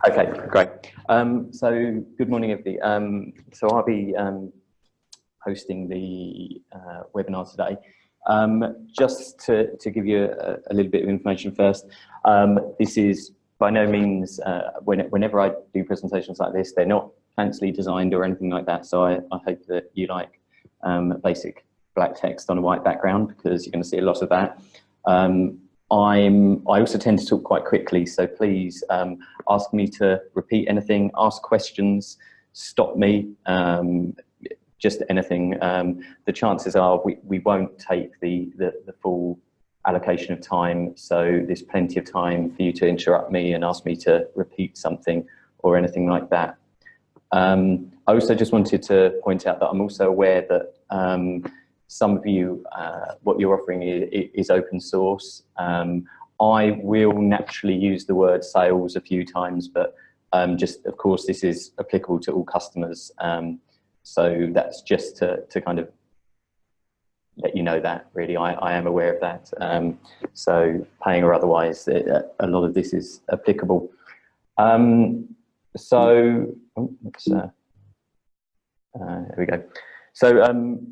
Okay, great. So good morning, everybody. So I'll be hosting the webinar today. Just to give you a little bit of information first, this is by no means, whenever I do presentations like this, they're not fancy designed or anything like that. So I hope that you like basic black text on a white background, because you're going to see a lot of that. I also tend to talk quite quickly, so please ask me to repeat anything, ask questions, stop me, just anything. The chances are we won't take the full allocation of time, so there's plenty of time for you to interrupt me and ask me to repeat something or anything like that. I also just wanted to point out that I'm also aware that some of you, what you're offering is open source. I will naturally use the word sales a few times, but just, of course, this is applicable to all customers. So that's just to kind of let you know that, really. I am aware of that. So paying or otherwise, a lot of this is applicable. There we go. So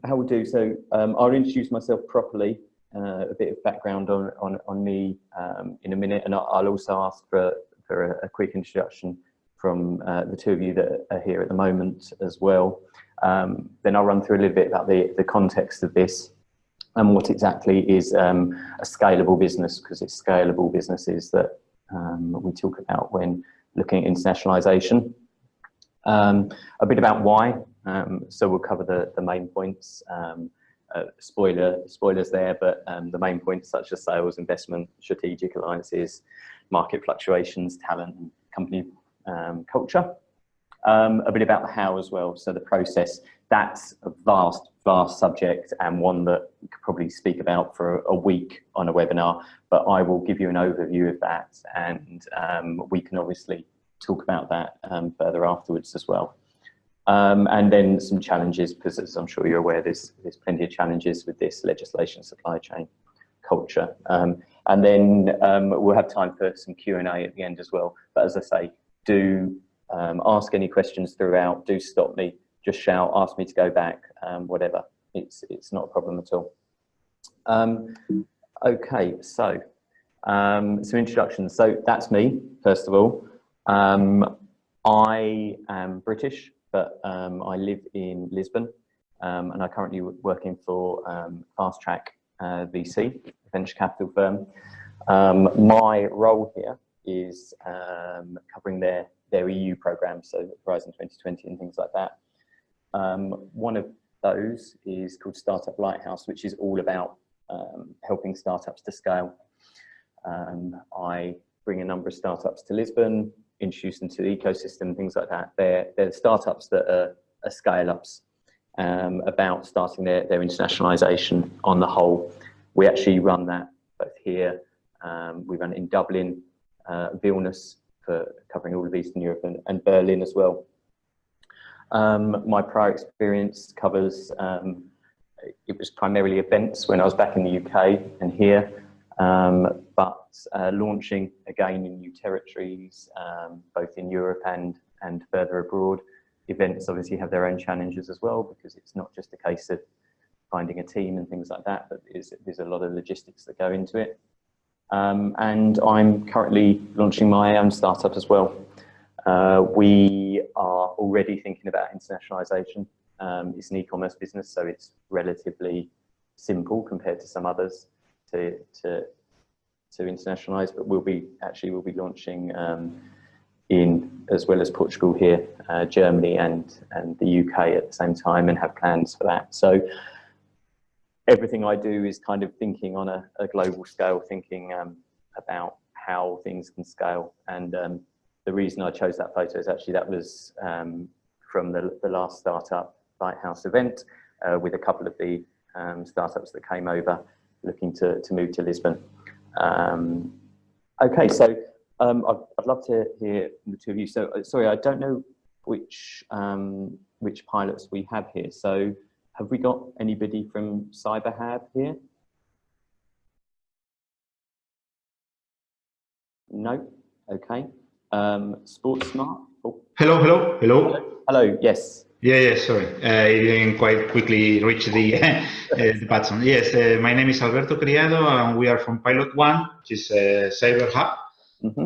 how we'll do, so I'll introduce myself properly, a bit of background on me in a minute, and I'll also ask for a quick introduction from the two of you that are here at the moment as well. Then I'll run through a little bit about the context of this and what exactly is a scalable business, because it's scalable businesses that we talk about when looking at internationalisation. A bit about why. So we'll cover the main points, spoilers there, but the main points such as sales, investment, strategic alliances, market fluctuations, talent, and company culture. A bit about the how as well, so the process. That's a vast subject, and one that we could probably speak about for a week on a webinar, but I will give you an overview of that, and we can obviously talk about that further afterwards as well. And then some challenges, because as I'm sure you're aware, there's plenty of challenges with this legislation, supply chain, culture. And then we'll have time for some Q&A at the end as well. But as I say, do ask any questions throughout, do stop me, just shout, ask me to go back, whatever. It's not a problem at all. Okay, so some introductions. So that's me, first of all. I am British, but I live in Lisbon, and I'm currently working for Fast Track VC, a venture capital firm. My role here is covering their EU programs, so Horizon 2020 and things like that. One of those is called Startup Lighthouse, which is all about helping startups to scale. I bring a number of startups to Lisbon, introduce them to the ecosystem, things like that. They're startups that are scale-ups, about starting their internationalisation on the whole. We actually run that both here, we run it in Dublin, Vilnius for covering all of Eastern Europe, and Berlin as well. My prior experience covers, it was primarily events when I was back in the UK and here, but launching again in new territories, both in Europe and further abroad. Events obviously have their own challenges as well, because it's not just a case of finding a team and things like that, but there's a lot of logistics that go into it. And I'm currently launching my own startup as well. We are already thinking about internationalisation. It's an e-commerce business, so it's relatively simple compared to some others to internationalise, but we'll be launching in, as well as Portugal here, Germany and the UK at the same time, and have plans for that. So everything I do is kind of thinking on a global scale, thinking about how things can scale. And the reason I chose that photo is actually that was from the last Startup Lighthouse event, with a couple of the startups that came over looking to move to Lisbon. Okay, so I'd love to hear the two of you. So sorry, I don't know which pilots we have here. So have we got anybody from CyberHab here? No. Okay. Sports Smart. Oh. Hello, hello, hello. Hello, yes. Yeah, sorry. I didn't quite quickly reach the, the button. Yes, my name is Alberto Criado, and we are from Pilot One, which is EOSC-hub. Mm-hmm.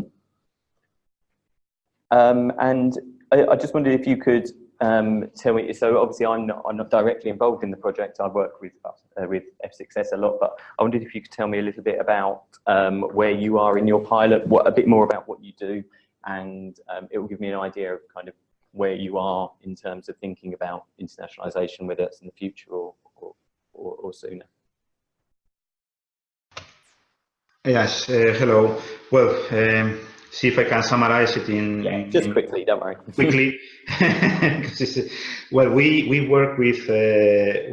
And I just wondered if you could tell me, so obviously I'm not directly involved in the project. I work with F6S a lot, but I wondered if you could tell me a little bit about where you are in your pilot, a bit more about what you do, and it will give me an idea of kind of where you are in terms of thinking about internationalisation, whether it's in the future or sooner. Yes, hello. Well, see if I can summarize it in just quickly, don't worry. Quickly. Well, we work with the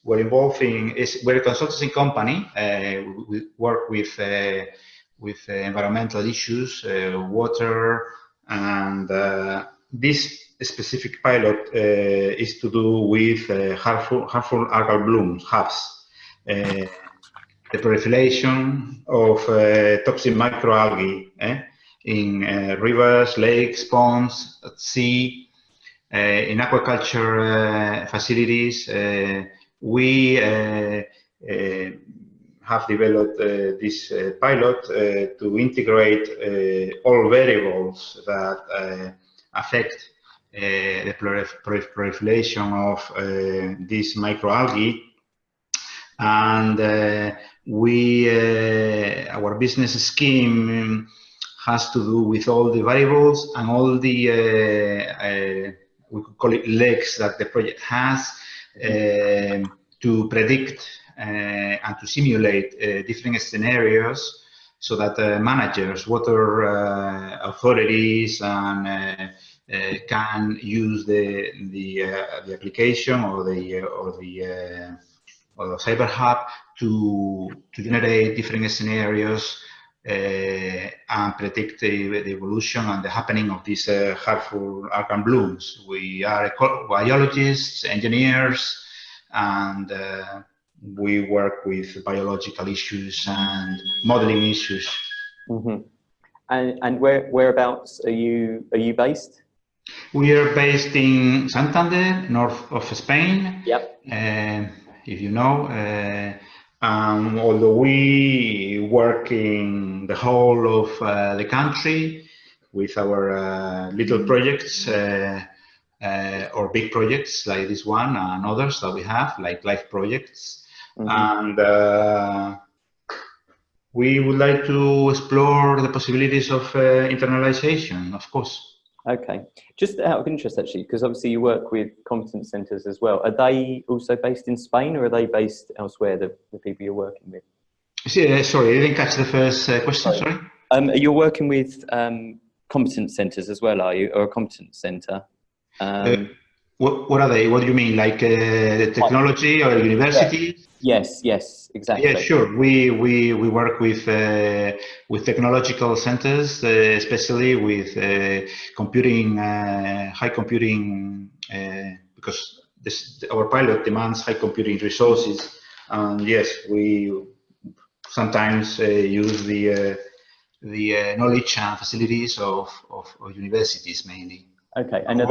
we're involved in we're a consulting company. We work with environmental issues, water, and this specific pilot is to do with harmful algal blooms, HABs. The proliferation of toxic microalgae in rivers, lakes, ponds, at sea, in aquaculture facilities. We have developed this pilot to integrate all variables that affect the proliferation of these microalgae. And our business scheme has to do with all the variables and all the we could call it legs that the project has to predict and to simulate different scenarios, so that managers, water authorities, and can use the application or the EOSC-hub to generate different scenarios and predict the evolution and the happening of these harmful algal blooms. We are biologists, engineers, and we work with biological issues and modeling issues. Mm-hmm. And whereabouts are you based? We are based in Santander, north of Spain. Yep. If you know, although we work in the whole of the country with our little projects or big projects like this one and others that we have, like life projects. Mm-hmm. And we would like to explore the possibilities of internalization, of course. Okay, just out of interest actually, because obviously you work with competence centres as well. Are they also based in Spain, or are they based elsewhere, the people you're working with? Sorry, I didn't catch the first question, sorry. You're working with competence centres as well, are you, or a competence centre? What are they? What do you mean, like the technology or university? Yes, exactly. Yeah, sure. We work with technological centers, especially with computing, high computing, because our pilot demands high computing resources. And yes, we sometimes use the knowledge and facilities of universities mainly. Okay, and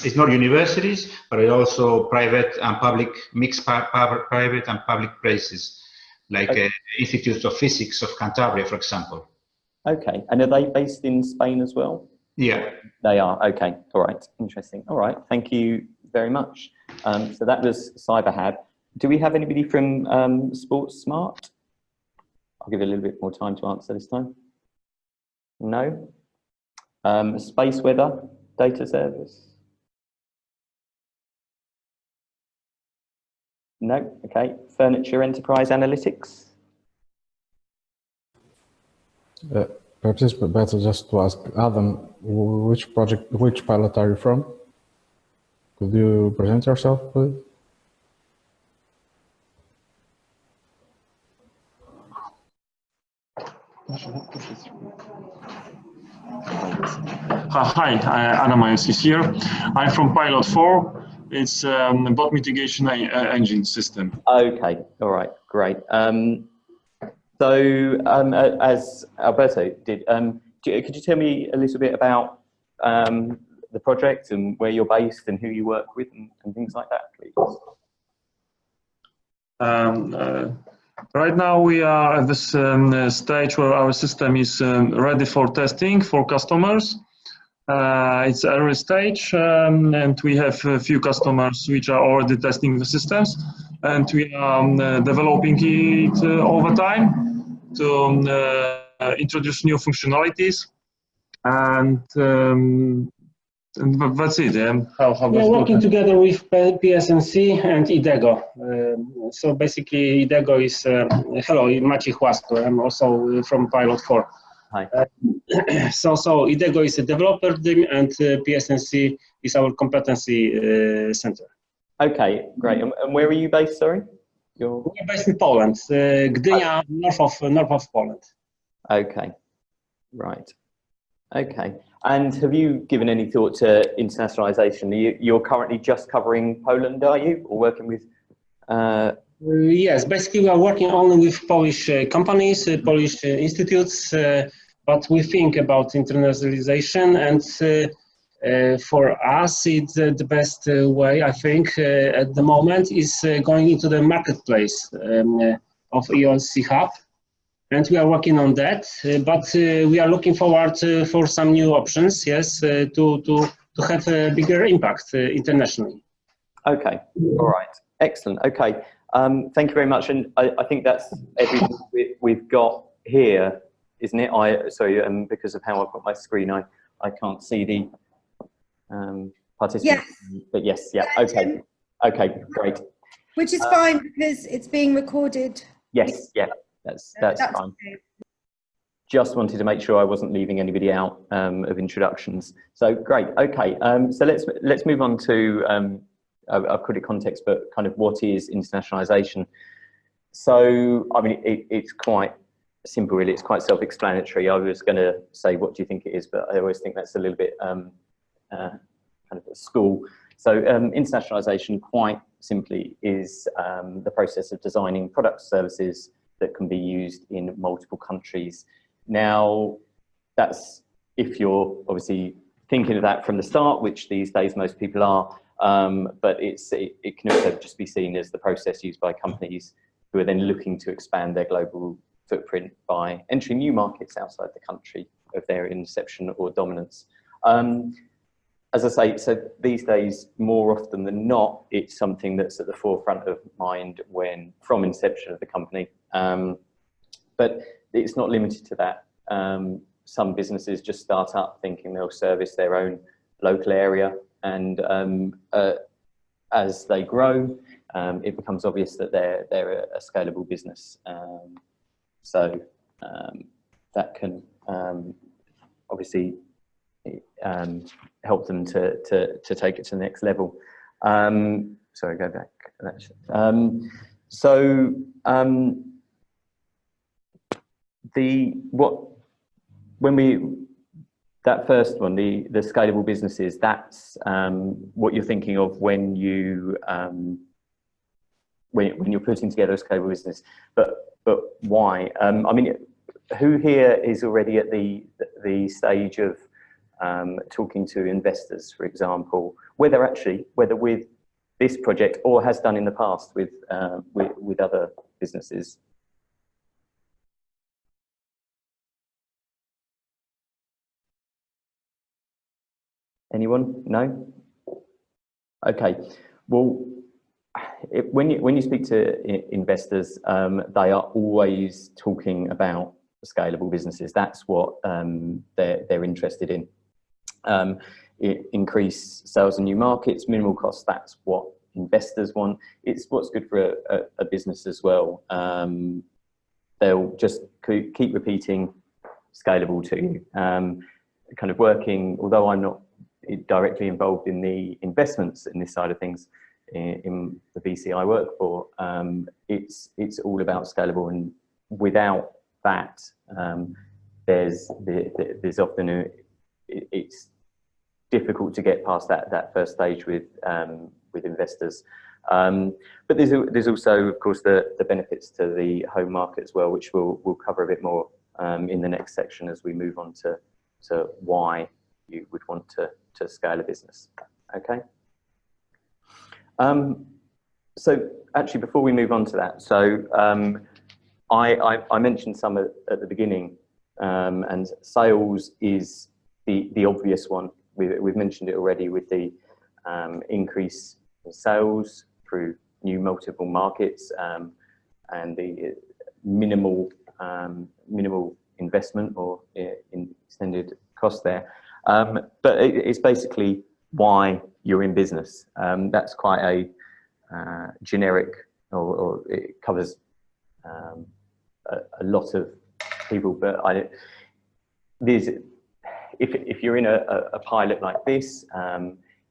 it's not universities, but it also private and public, mixed private and public places, like Institute of Physics of Cantabria, for example. Okay, and are they based in Spain as well? Yeah. They are, okay, all right, interesting. All right, thank you very much. So that was EOSC-hub. Do we have anybody from Sports Smart? I'll give you a little bit more time to answer this time. No? Space weather data service? No, okay. Furniture enterprise analytics? Perhaps it's better just to ask Adam, which pilot are you from? Could you present yourself, please? Hi, Adam is here. I'm from Pilot 4. It's a bot mitigation engine system. Okay, all right, great. So, as Alberto did, could you tell me a little bit about the project and where you're based and who you work with and things like that, please? Right now we are at this stage where our system is ready for testing for customers. It's early stage, and we have a few customers which are already testing the systems, and we are developing it over time to introduce new functionalities, and that's it. We are working together with PSNC and IDEGO. So basically, IDEGO is hello, Maciej Łasko. I'm also from Pilot 4. Hi. So IDEGO is a developer team, and PSNC is our competency center. Okay, great. And where are you based? Sorry, we're based in Poland, Gdynia, north of Poland. Okay, right. Okay. And have you given any thought to internationalization? You're currently just covering Poland, are you, or working with? Yes, basically we are working only with Polish companies, Polish institutes, but we think about internationalization, and for us, it's the best way, I think, at the moment, is going into the marketplace of EOSC-hub. And we are working on that, but we are looking forward for some new options, yes, to have a bigger impact internationally. Okay, all right, excellent. Okay, thank you very much. And I think that's everything we've got here, isn't it? Sorry, because of how I've got my screen, I can't see the participants. Yes. But yes, yeah, okay, okay, great. Which is fine because it's being recorded. Yes, yeah. That's fine. Okay. Just wanted to make sure I wasn't leaving anybody out of introductions. So great. Okay. So let's move on to I've put it context, but kind of what is internationalization? So I mean, it's quite simple, really. It's quite self-explanatory. I was going to say, what do you think it is? But I always think that's a little bit kind of a school. So internationalization, quite simply, is the process of designing products, services that can be used in multiple countries. Now, that's if you're obviously thinking of that from the start, which these days most people are, but it can also just be seen as the process used by companies who are then looking to expand their global footprint by entering new markets outside the country of their inception or dominance. As I say, so these days, more often than not, it's something that's at the forefront of mind from inception of the company. But it's not limited to that. Some businesses just start up thinking they'll service their own local area, and as they grow, it becomes obvious that they're a scalable business. So that can obviously help them to take it to the next level. Sorry, go back. That first one, the scalable businesses, that's what you're thinking of when you're putting together a scalable business. But why? I mean, who here is already at the stage of talking to investors, for example, whether with this project or has done in the past with other businesses? Anyone? No? Okay. Well, when you speak to investors, they are always talking about scalable businesses. That's what they're interested in. Increase sales in new markets, minimal costs. That's what investors want. It's what's good for a business as well. They'll just keep repeating scalable to you. Kind of working, although I'm not directly involved in the investments in this side of things in the VC I work for, it's all about scalable, and without that, there's often it's difficult to get past that first stage with investors. But there's also, of course, the benefits to the home market as well, which we'll cover a bit more in the next section as we move on to why you would want to scale a business. Okay. So actually, before we move on to that, so I mentioned some at the beginning, and sales is the obvious one. We've mentioned it already with the increase in sales through new multiple markets and the minimal investment or in extended cost there. But it's basically why you're in business. That's quite a generic, or it covers a lot of people. But if you're in a pilot like this,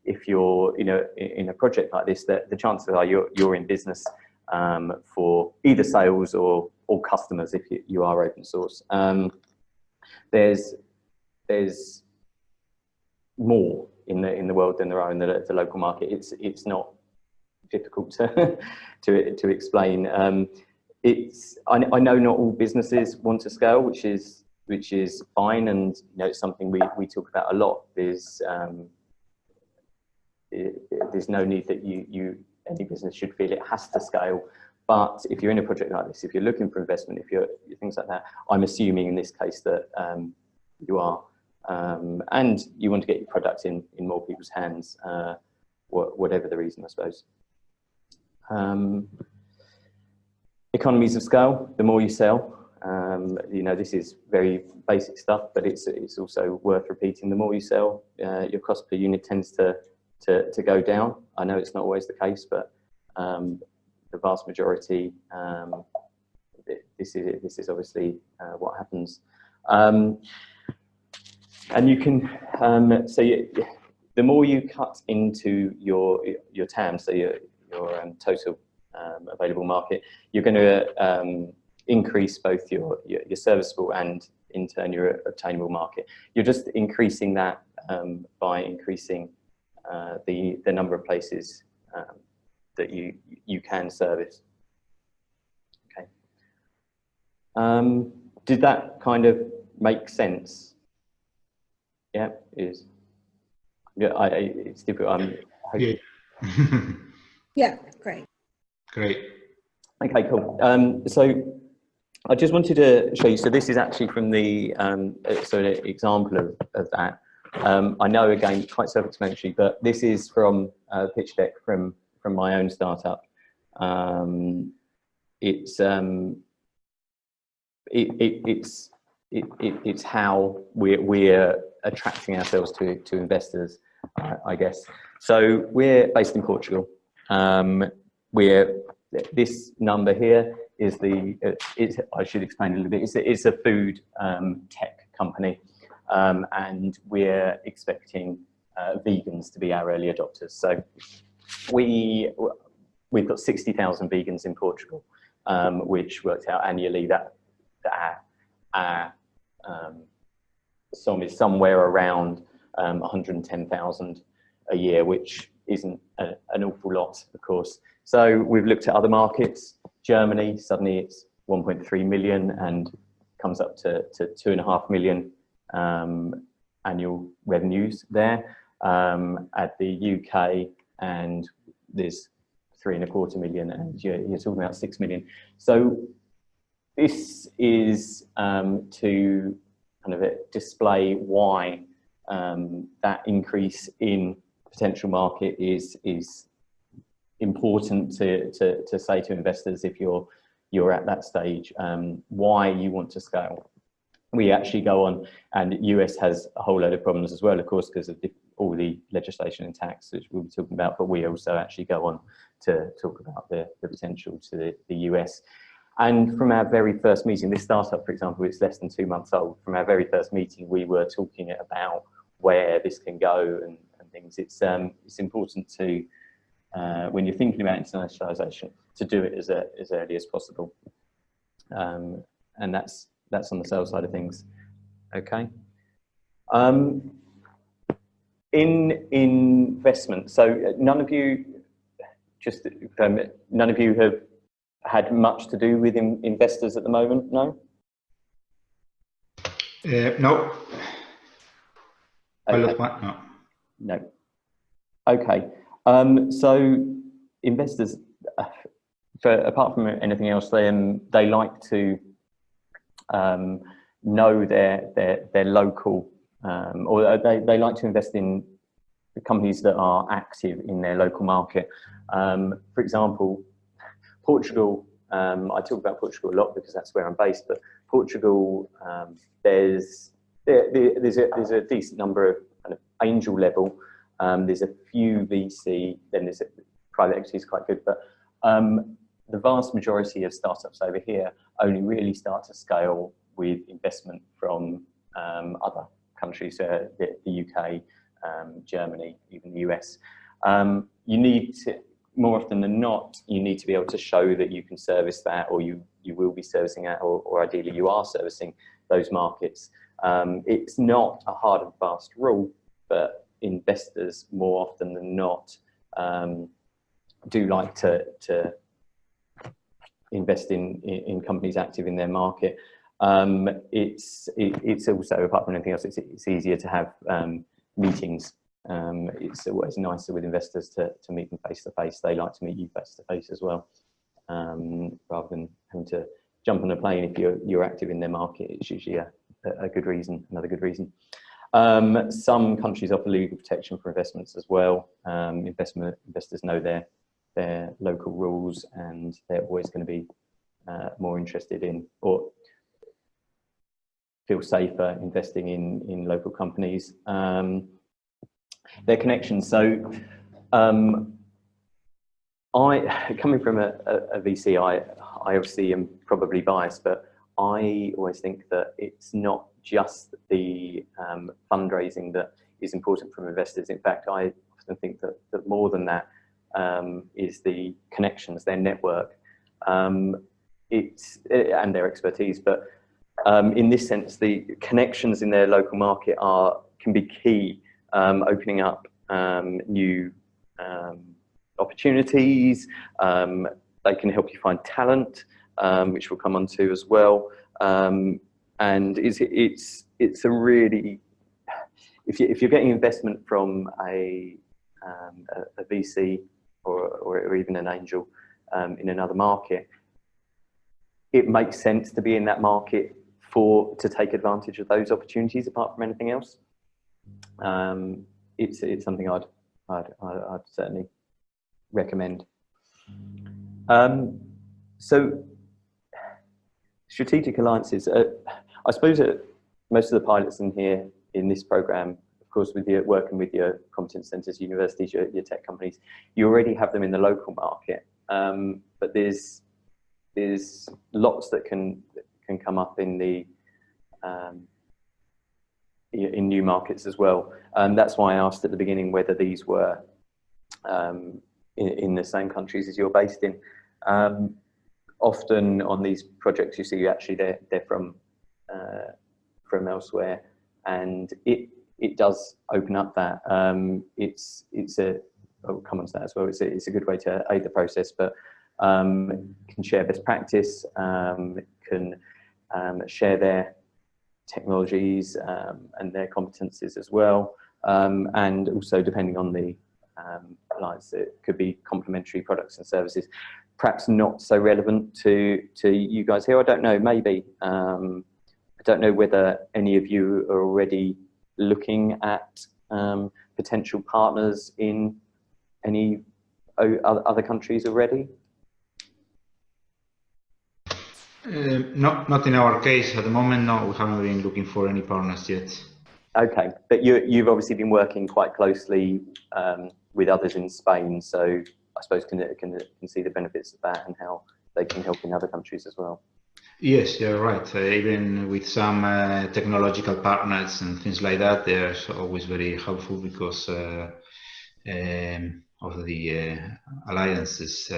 if you're in a project like this, the chances are you're in business for either sales or customers if you are open source. There's more in the world than there are in the local market. It's not difficult to explain. I know not all businesses want to scale, which is fine, and it's something we talk about a lot. There's no need that any business should feel it has to scale. But if you're in a project like this, if you're looking for investment, if you're things like that, I'm assuming in this case that you are, and you want to get your product in more people's hands, whatever the reason, I suppose. Economies of scale, the more you sell. This is very basic stuff, but it's also worth repeating. The more you sell, your cost per unit tends to go down. I know it's not always the case, but the vast majority, this is obviously what happens. And you can the more you cut into your TAM, so your total available market, you're going to increase both your serviceable and in turn your obtainable market. You're just increasing that by increasing the number of places that you can service. Okay. Did that kind of make sense? Yeah, it is. Yeah, it's difficult. Yeah. Yeah, great. Great. Okay, cool. So I just wanted to show you. So this is actually from the an example of that. I know, again, quite self-explanatory, but this is from a pitch deck from my own startup. It's how we're attracting ourselves to investors, I guess. So we're based in Portugal. This number here is I should explain a little bit. It's a food tech company, and we're expecting vegans to be our early adopters. So we've got 60,000 vegans in Portugal, which works out annually that our sum is somewhere around 110,000 a year, which isn't an awful lot, of course. So we've looked at other markets. Germany, suddenly it's 1.3 million and comes up to 2.5 million annual revenues there. At the UK, and there's 3.25 million, and you're talking about 6 million. So this is to kind of display why that increase in potential market is important to say to investors if you're at that stage, why you want to scale. We actually go on, and US has a whole load of problems as well, of course, because of all the legislation and tax, which we'll be talking about, but we also actually go on to talk about the potential to the US. And from our very first meeting, this startup, for example, it's less than 2 months old. From our very first meeting, we were talking about where this can go and things. It's important to, when you're thinking about internationalisation, to do it as early as possible. And that's on the sales side of things. Okay. In investment, so none of you just none of you have had much to do with investors at the moment, no? No. Okay. No. No. Okay. So investors, apart from anything else, they like to know their local, or they like to invest in companies that are active in their local market. For example, Portugal, I talk about Portugal a lot because that's where I'm based, but Portugal, there's a decent number of kind of angel level. There's a few VC, then there's private equity is quite good, but the vast majority of startups over here only really start to scale with investment from other countries, the UK, Germany, even the US. You need to, more often than not, you need to be able to show that you can service that, or you will be servicing that, or ideally you are servicing those markets. It's not a hard and fast rule, but investors more often than not do like to invest in companies active in their market. It's also, apart from anything else, it's easier to have meetings. It's always nicer with investors to meet them face to face. They like to meet you face to face as well, rather than having to jump on a plane if you're active in their market. It's usually a good reason, another good reason. Some countries offer legal protection for investments as well. Investors know their local rules, and they're always going to be more interested in, or feel safer investing in local companies. Their connections. So coming from a VC, I obviously am probably biased, but I always think that it's not just the fundraising that is important from investors. In fact, I often think that more than that is the connections, their network, and their expertise. But in this sense, the connections in their local market can be key, opening up new opportunities. They can help you find talent, which we'll come on to as well. And it's a really, if you're getting investment from a VC or even an angel in another market, it makes sense to be in that market to take advantage of those opportunities. Apart from anything else, it's something I'd certainly recommend. So strategic alliances. I suppose most of the pilots in here in this program, of course, working with your competence centres, universities, your tech companies, you already have them in the local market. But there's lots that can come up in new markets as well. That's why I asked at the beginning whether these were in the same countries as you're based in. Often on these projects, you see actually they're from elsewhere, and it does open up that. I'll come on to that as well. It's a good way to aid the process, but can share best practice, can share their technologies and their competencies as well, and also depending on the alliance, it could be complementary products and services. Perhaps not so relevant to you guys here. I don't know. Maybe I don't know whether any of you are already looking at potential partners in any other countries already. Not in our case at the moment. No, we haven't been looking for any partners yet. Okay, but you've obviously been working quite closely with others in Spain, so I suppose can see the benefits of that and how they can help in other countries as well. Yes, you're right. Even with some technological partners and things like that, they're always very helpful because of the alliances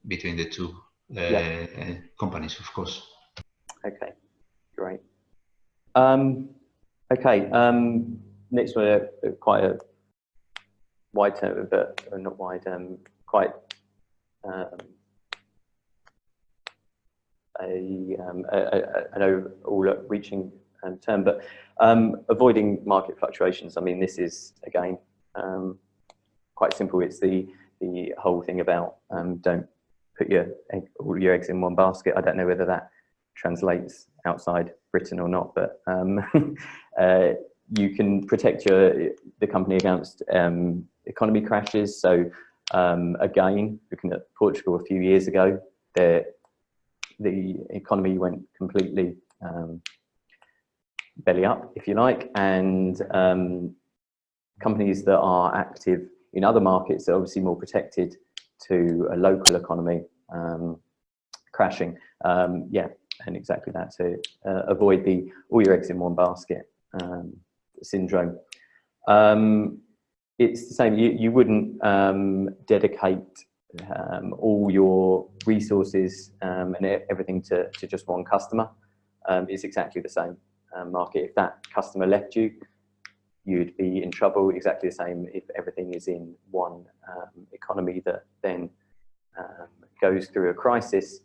between the two companies, of course. Okay, great. Okay, next one, quite a wide term, but not wide, quite an overreaching term, but avoiding market fluctuations. I mean, this is again quite simple. It's the whole thing about don't put all your eggs in one basket. I don't know whether that translates outside Britain or not, but you can protect the company against economy crashes. So again, looking at Portugal a few years ago, the economy went completely belly up, if you like, and companies that are active in other markets are obviously more protected to a local economy crashing. Yeah, and exactly that, to avoid the all your eggs in one basket syndrome. It's the same. You wouldn't dedicate all your resources and everything to just one customer. It's exactly the same market. If that customer left you, you'd be in trouble. Exactly the same if everything is in one economy that then goes through a crisis.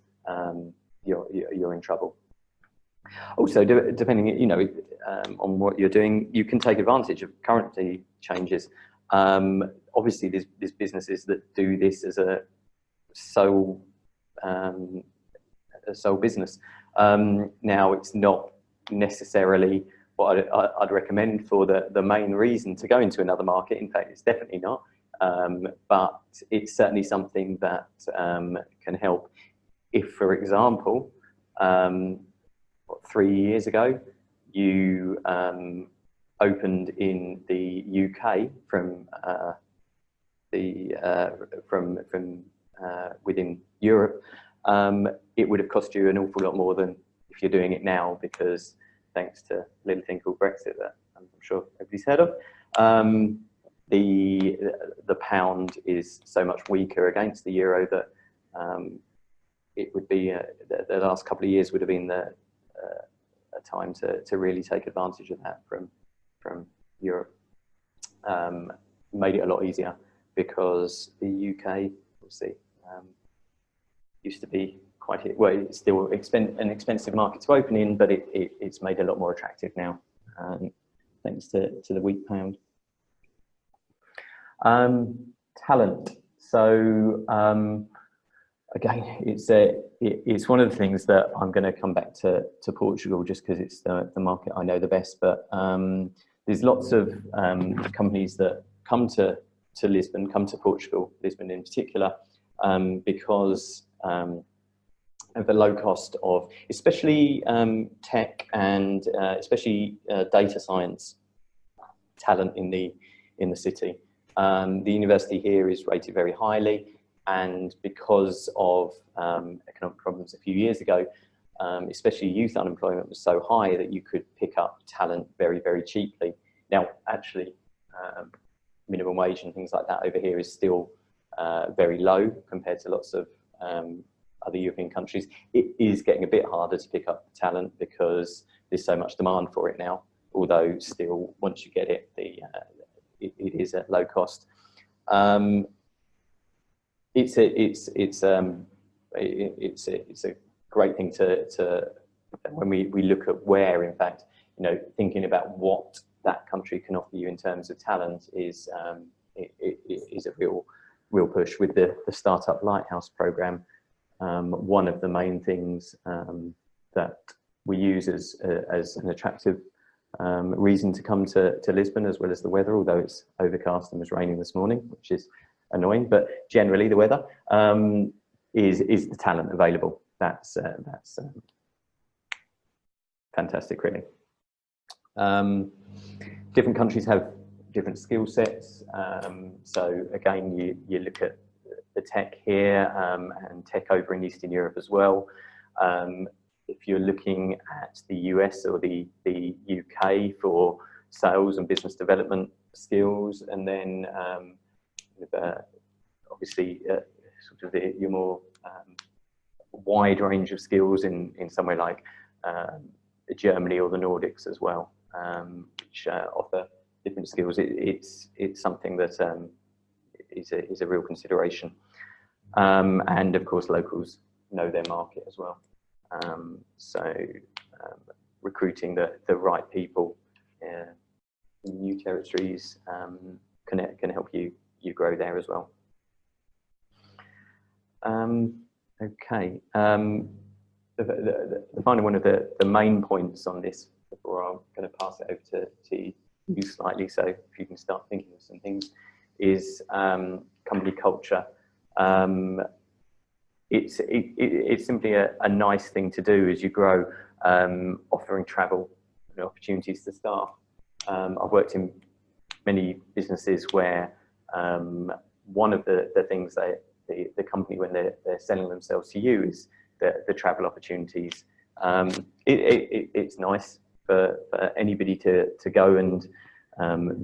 You're in trouble. Also, depending, on what you're doing, you can take advantage of currency changes. Obviously, there's businesses that do this as a sole business. Now, it's not necessarily what I'd recommend for the main reason to go into another market. In fact, it's definitely not. But it's certainly something that can help. If, for example, 3 years ago, you opened in the UK from within Europe, it would have cost you an awful lot more than if you're doing it now, because thanks to a little thing called Brexit that I'm sure everybody's heard of, the pound is so much weaker against the euro that it would be the last couple of years would have been a time to really take advantage of that from Europe. Made it a lot easier because the UK, obviously, used to be quite, well, it's still an expensive market to open in, but it's made a lot more attractive now, thanks to the weak pound. Talent. So again, it's one of the things that I'm going to come back to Portugal, just because it's the market I know the best. But there's lots of companies that come to Lisbon, come to Portugal, Lisbon in particular, because of the low cost of, especially tech and especially data science talent in the city. The university here is rated very highly, and because of economic problems a few years ago, especially youth unemployment was so high that you could pick up talent very, very cheaply. Now, actually, minimum wage and things like that over here is still very low compared to lots of other European countries. It is getting a bit harder to pick up talent because there's so much demand for it now, although still, once you get it, it is at low cost. It's a great thing to when we look at where, in fact, thinking about what that country can offer you in terms of talent is is a real push with the Startup Lighthouse program. One of the main things that we use as an attractive reason to come to Lisbon, as well as the weather, although it's overcast and was raining this morning, which is annoying, but generally the weather, is the talent available. That's fantastic, really. Different countries have different skill sets. So again, you look at the tech here and tech over in Eastern Europe as well. If you're looking at the US or the UK for sales and business development skills, and then obviously sort of your more wide range of skills in somewhere like Germany or the Nordics as well, which offer different skills. It's something that is a real consideration. And of course, locals know their market as well. So recruiting the right people in new territories can help you grow there as well. Okay. The final one of the main points on this, before I'm going to pass it over to you slightly, so if you can start thinking of some things, is company culture. It's simply a nice thing to do as you grow, offering travel opportunities to staff. I've worked in many businesses where one of the things the company, when they're selling themselves to you, is the travel opportunities. It's nice for anybody to go and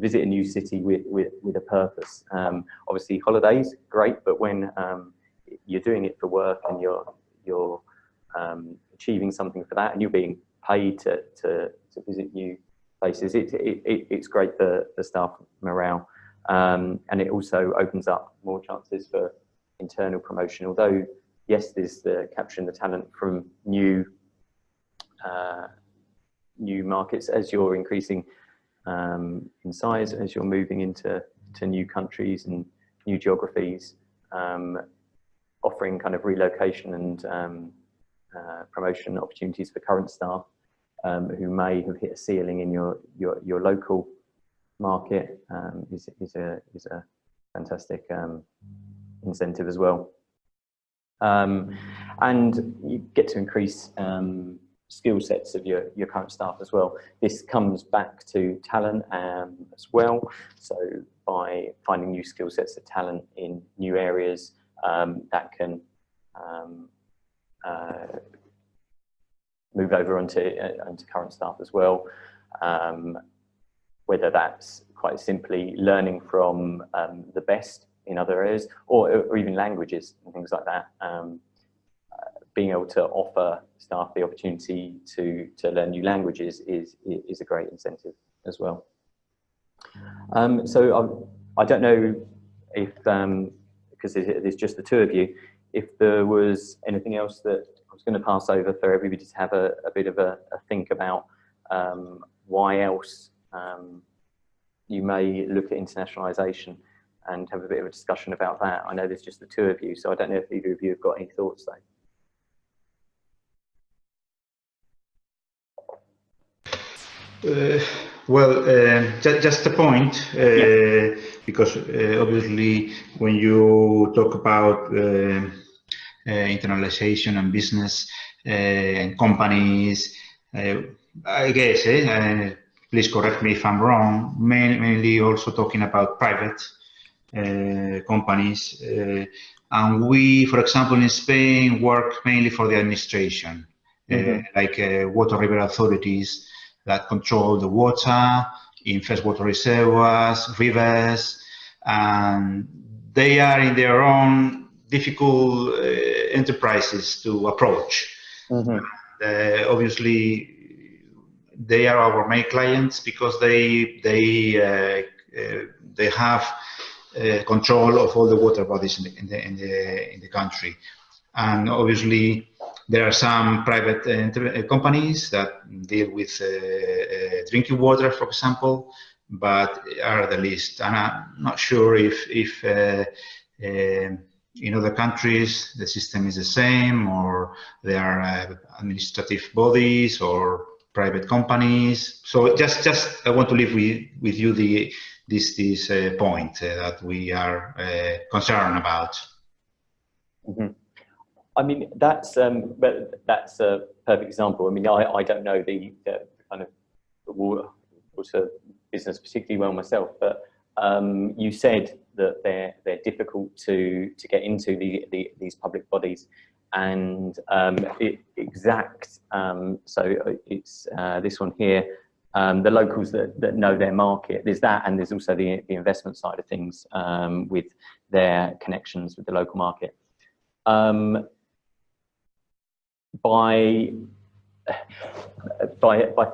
visit a new city with a purpose. Obviously, holidays, great, but when you're doing it for work and you're achieving something for that, and you're being paid to visit new places, it's great for staff morale, and it also opens up more chances for internal promotion. Although yes, there's the capturing the talent from new markets as you're increasing in size, as you're moving into new countries and new geographies, offering kind of relocation and promotion opportunities for current staff who may have hit a ceiling in your local market is a fantastic incentive as well. And you get to increase skill sets of your current staff as well. This comes back to talent as well. So by finding new skill sets of talent in new areas, that can move over onto current staff as well. Whether that's quite simply learning from the best in other areas, or even languages and things like that. Being able to offer staff the opportunity to learn new languages is a great incentive as well. So I don't know if, because there's just the two of you, if there was anything else that I was going to pass over for everybody to have a bit of a think about, why else you may look at internationalisation, and have a bit of a discussion about that. I know there's just the two of you, so I don't know if either of you have got any thoughts though. Well, just a point, because obviously when you talk about internationalization and business and companies, I guess, please correct me if I'm wrong, mainly also talking about private companies. And we, for example, in Spain, work mainly for the administration, like water river authorities that control the water in freshwater reservoirs, rivers, and they are in their own difficult enterprises to approach. Obviously, they are our main clients because they have control of all the water bodies in the country, and obviously there are some private companies that deal with drinking water, for example, but are the least. And I'm not sure if in other countries the system is the same, or there are administrative bodies or private companies. So just I want to leave with you this point that we are concerned about. I mean, that's a perfect example. I mean, I don't know the kind of water business particularly well myself, but you said that they're difficult to get into these public bodies, and exact. So it's this one here. The locals that know their market. There's that, and there's also the investment side of things with their connections with the local market. By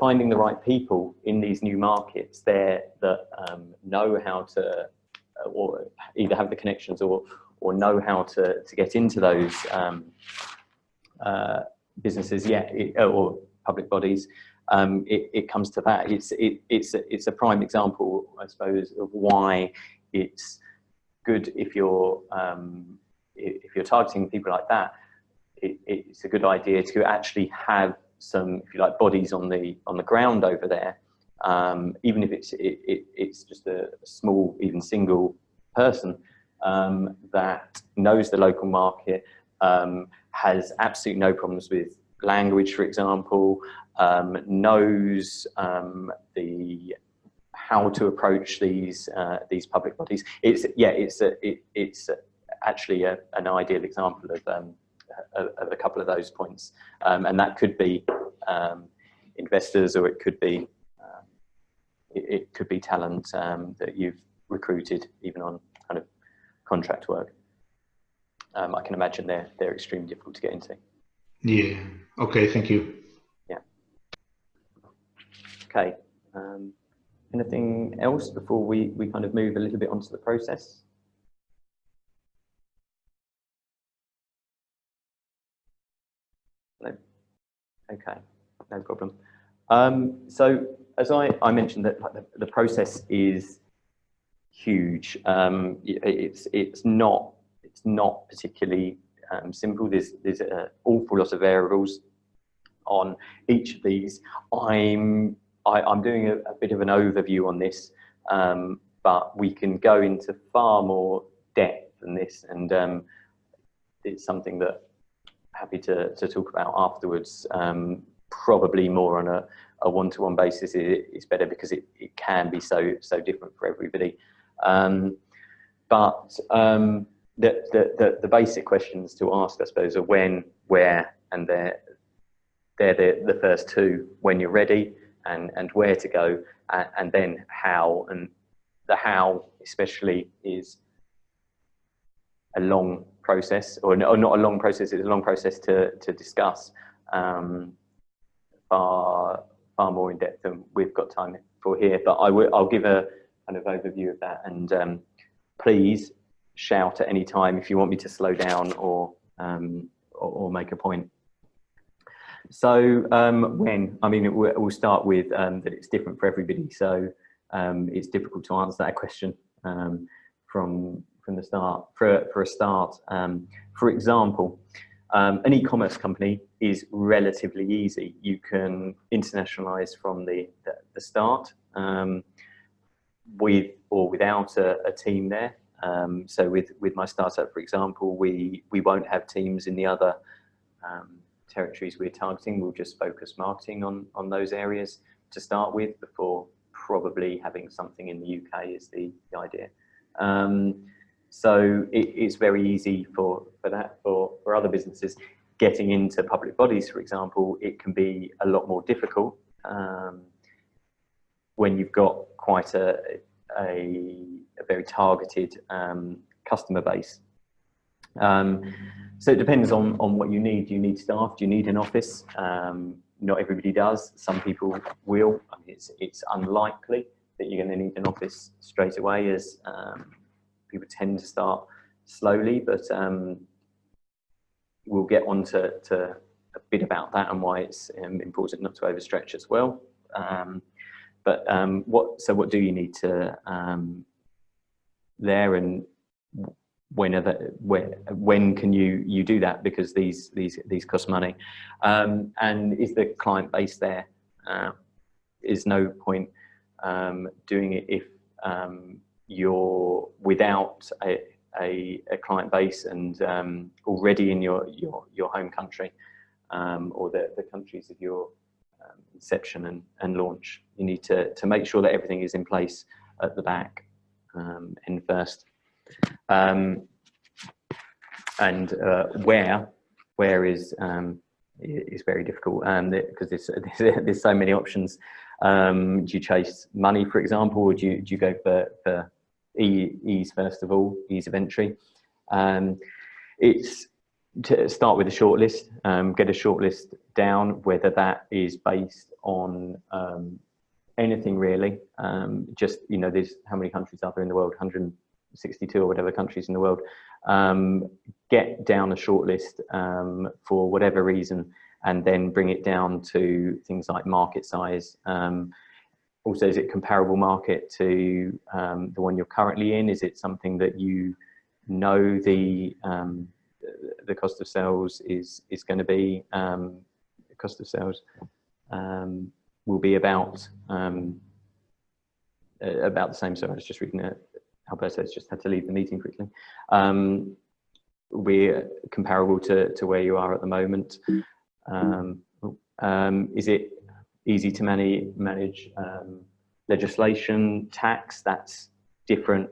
finding the right people in these new markets there that know how to or either have the connections or know how to get into those businesses yet, or public bodies, it comes to that. It's a prime example, I suppose, of why it's good if you're targeting people like that. It's a good idea to actually have some, if you like, bodies on the ground over there, even if it's just a small, even single person that knows the local market, has absolutely no problems with language, for example, knows how to approach these public bodies. It's actually an ideal example of a couple of those points, and that could be investors, or it could be talent that you've recruited, even on kind of contract work. I can imagine they're extremely difficult to get into. Yeah. Okay. Thank you. Yeah. Okay. Anything else before we kind of move a little bit onto the process? No. Okay. No problem. So as I mentioned, that the process is huge. It's not particularly simple. There's an awful lot of variables on each of these. I'm doing a bit of an overview on this, but we can go into far more depth than this, and it's something that I'm happy to talk about afterwards. Probably more on a one-to-one basis is better, because it can be so different for everybody. But the basic questions to ask, I suppose, are when, where, and they're the first two: when you're ready, and where to go, and then how. And the how especially is a long process, or not a long process, it's a long process to discuss, far more in depth than we've got time for here, but I'll give a kind of overview of that, and please shout at any time if you want me to slow down or make a point. So when, I mean, we'll start with that it's different for everybody, so it's difficult to answer that question from the start. For a start, for example, an e-commerce company is relatively easy. You can internationalize from the start, with or without a team there. So with my startup, for example, we won't have teams in the other territories we're targeting. We'll just focus marketing on those areas to start with, before probably having something in the UK is the idea. So it's very easy for that. For other businesses, getting into public bodies, for example, it can be a lot more difficult when you've got quite a very targeted customer base. So it depends on what you need. Do you need staff? Do you need an office? Not everybody does. Some people will. I mean, it's unlikely that you're going to need an office straight away, as people tend to start slowly, but we'll get on to a bit about that and why it's important not to overstretch as well. But what do you need to there, and when can you do that, because these cost money, and is the client base there? Is no point doing it if you're without a client base and already in your home country, or the countries of your inception and launch. You need to make sure that everything is in place at the back end first. And where is very difficult, because there's so many options. Do you chase money, for example, or do you go for ease first of all, ease of entry? It's to start with a shortlist, get a shortlist down, whether that is based on anything really. Just, there's how many countries are there in the world? 62 or whatever countries in the world, get down a shortlist for whatever reason, and then bring it down to things like market size. Also, is it comparable market to the one you're currently in? Is it something that you know the cost of sales is going to be? The cost of sales will be about the same. So I was just reading it. Alberto's just had to leave the meeting quickly. We're comparable to where you are at the moment. Is it easy to manage legislation, tax? That's different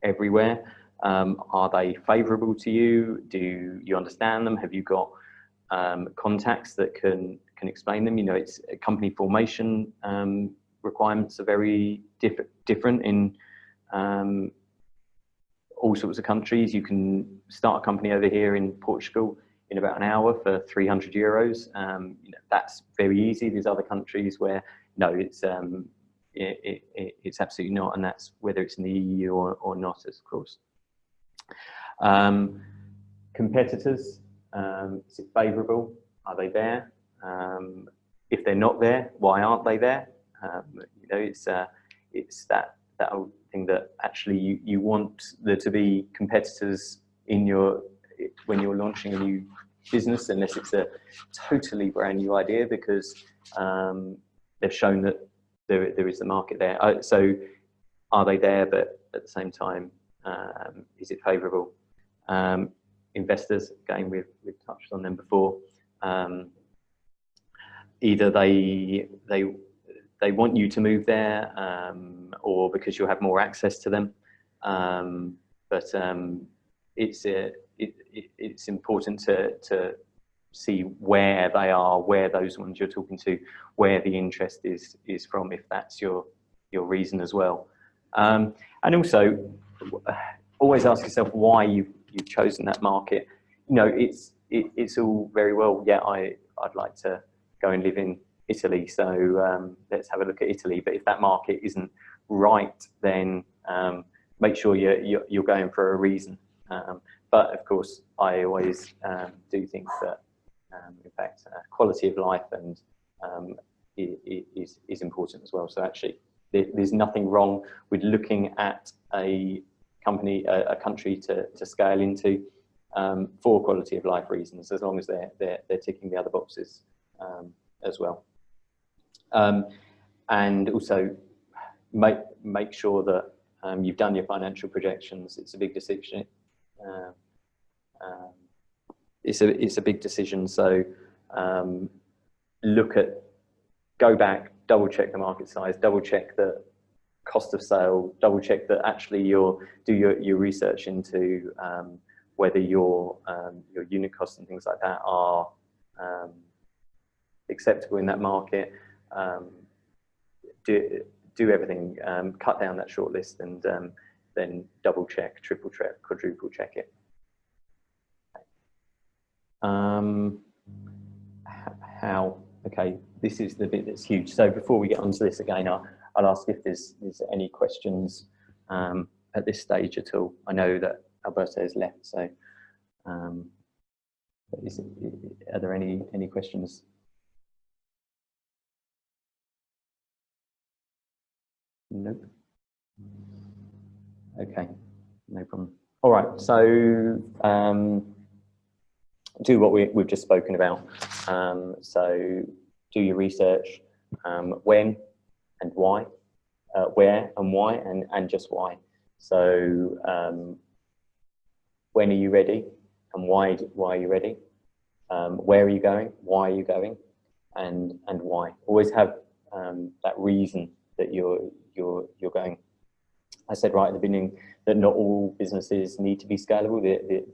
everywhere. Are they favourable to you? Do you understand them? Have you got contacts that can explain them? You know, it's company formation requirements are very different in all sorts of countries. You can start a company over here in Portugal in about an hour for €300. You know, that's very easy. There's other countries where no, it's absolutely not, and that's whether it's in the EU or not, of course. Competitors, is it favourable? Are they there? If they're not there, why aren't they there? You know, it's that old thing that actually you want there to be competitors in when you're launching a new business, unless it's a totally brand new idea, because they've shown that there is a market there. So are they there? But at the same time, is it favourable? Investors, again, we've touched on them before. Either they want you to move there, or because you'll have more access to them. But it's important to see where they are, where those ones you're talking to, where the interest is from, if that's your reason as well. And also, always ask yourself why you've chosen that market. You know, it's all very well. Yeah, I'd like to go and live in Italy, so let's have a look at Italy. But if that market isn't right, then make sure you're going for a reason. But of course, I always do think that, in fact, quality of life and is important as well. So actually, there's nothing wrong with looking at a country to scale into for quality of life reasons, as long as they're ticking the other boxes as well. And also make sure that you've done your financial projections. It's a big decision. It's a big decision. So go back, double check the market size, double check the cost of sale, double check that actually do your research into whether your unit costs and things like that are acceptable in that market. Do everything, cut down that shortlist, and then double check, triple check, quadruple check it. Okay, this is the bit that's huge. So before we get onto this again, I'll ask if there's any questions at this stage at all. I know that Alberto has left, so are there any questions? Nope. Okay, no problem. All right, so do what we've just spoken about. So do your research, when and why, where and why, and just why. So when are you ready, and why are you ready? Where are you going? Why are you going? And why? Always have that reason that you're going. I said right at the beginning that not all businesses need to be scalable.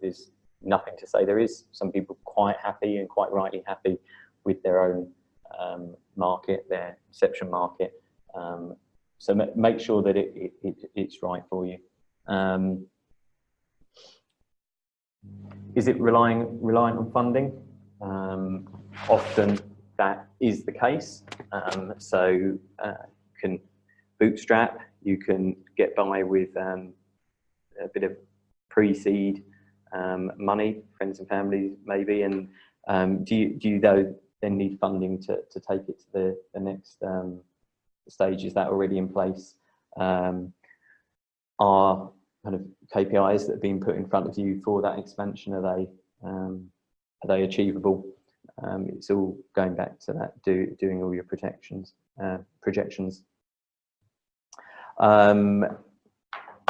There's nothing to say there is. Some people are quite happy, and quite rightly happy, with their own market, their reception market. So make sure that it's right for you. Is it reliant on funding? Often that is the case. So you can bootstrap, you can get by with a bit of pre-seed money, friends and family maybe, and do you though then need funding to take it to the next stage? Is that already in place? Are kind of KPIs that have been put in front of you for that expansion, are they achievable? It's all going back to that, doing all your projections.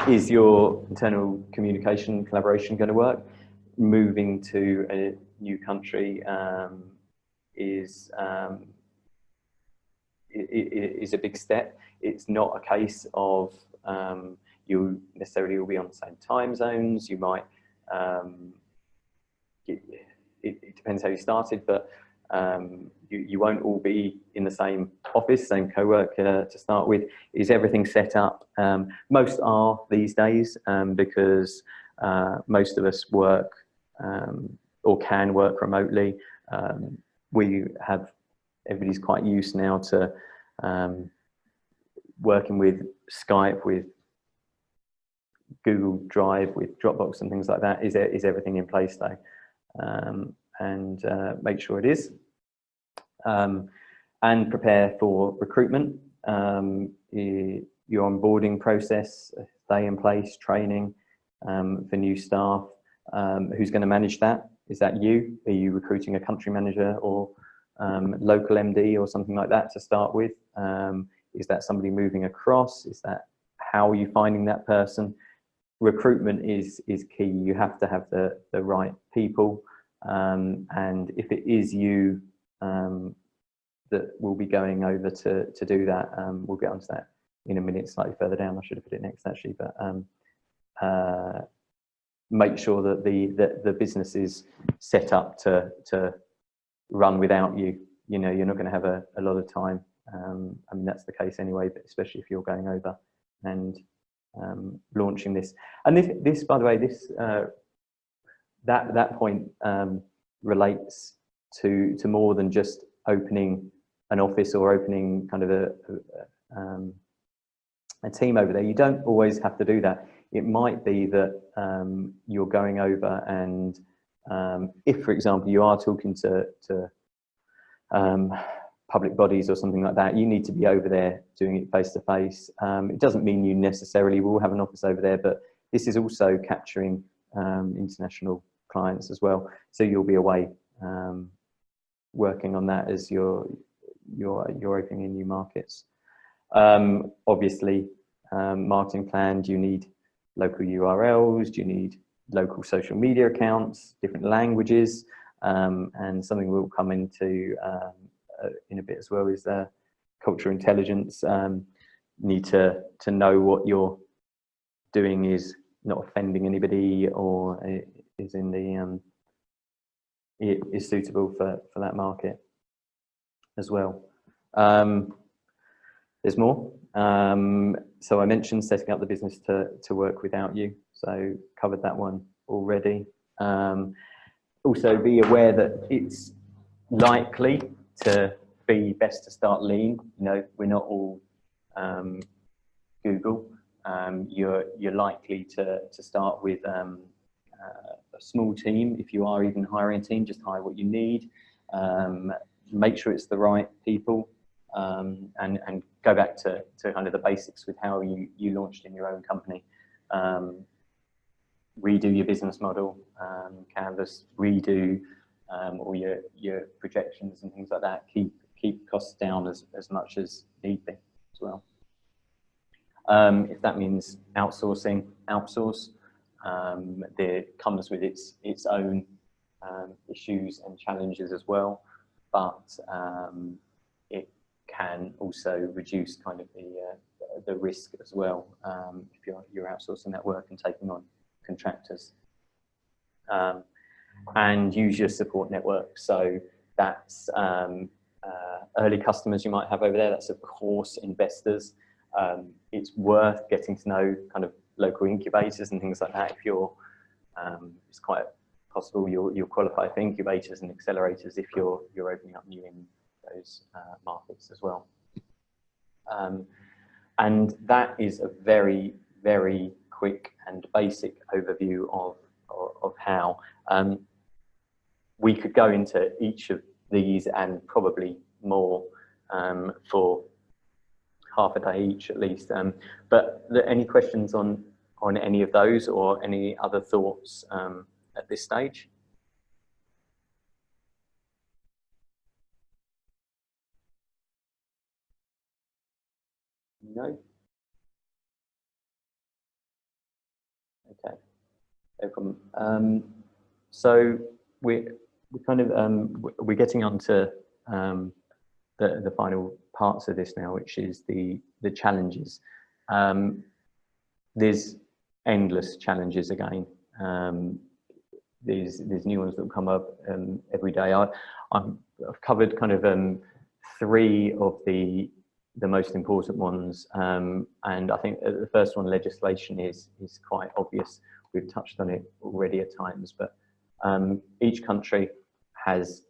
Is your internal communication collaboration going to work? Moving to a new country is a big step. It's not a case of you necessarily will be on the same time zones. You might, it depends how you started, but you won't all be in the same office, same co-work to start with. Is everything set up? Most are these days, because most of us work or can work remotely. Everybody's quite used now to working with Skype, with Google Drive, with Dropbox and things like that. Is everything in place though? And make sure it is. And prepare for recruitment. Your onboarding process, stay in place, training for new staff. Who's going to manage that? Is that you? Are you recruiting a country manager or local MD or something like that to start with? Is that somebody moving across? Is that how are you finding that person? Recruitment is key. You have to have the right people, and if it is you that will be going over to do that, we'll get onto that in a minute, slightly further down. I should have put it next actually, but make sure that the business is set up to run without you. You know, you're not going to have a lot of time. I mean, that's the case anyway, but especially if you're going over and launching this. And this, by the way, this that point relates to more than just opening an office or opening kind of a team over there. You don't always have to do that. It might be that you're going over and if, for example, you are talking to public bodies or something like that, you need to be over there doing it face to face. It doesn't mean you necessarily will have an office over there, but this is also capturing international clients as well. So you'll be away working on that as you're opening in new markets. Obviously, marketing plan. Do you need local URLs? Do you need local social media accounts, different languages? And something we'll come into in a bit as well is cultural intelligence. Need to know what you're doing is not offending anybody, or is in the is suitable for that market as well. There's more. So I mentioned setting up the business to work without you, so covered that one already. Also be aware that it's likely to be best to start lean. You know, we're not all Google. You're likely to start with a small team. If you are even hiring a team, just hire what you need. Make sure it's the right people, and go back to kind of the basics with how you launched in your own company. Redo your business model, canvas, redo all your projections and things like that. Keep costs down as much as need be as well. If that means outsourcing, outsource. There comes with its own issues and challenges as well, but it can also reduce kind of the risk as well if you're outsourcing that work and taking on contractors. And use your support network. So that's early customers you might have over there. That's of course investors. It's worth getting to know kind of local incubators and things like that. If you're, it's quite possible you'll qualify for incubators and accelerators if you're opening up new in those markets as well. And that is a very, very quick and basic overview of how. We could go into each of these and probably more for half a day each at least. But any questions on any of those or any other thoughts at this stage? No? Okay, no problem. So we're kind of we're getting on to the final parts of this now, which is the challenges. There's endless challenges again. There's new ones that will come up every day. I've covered kind of 3 of the most important ones, and I think the first one, legislation, is quite obvious. We've touched on it already at times, but each country has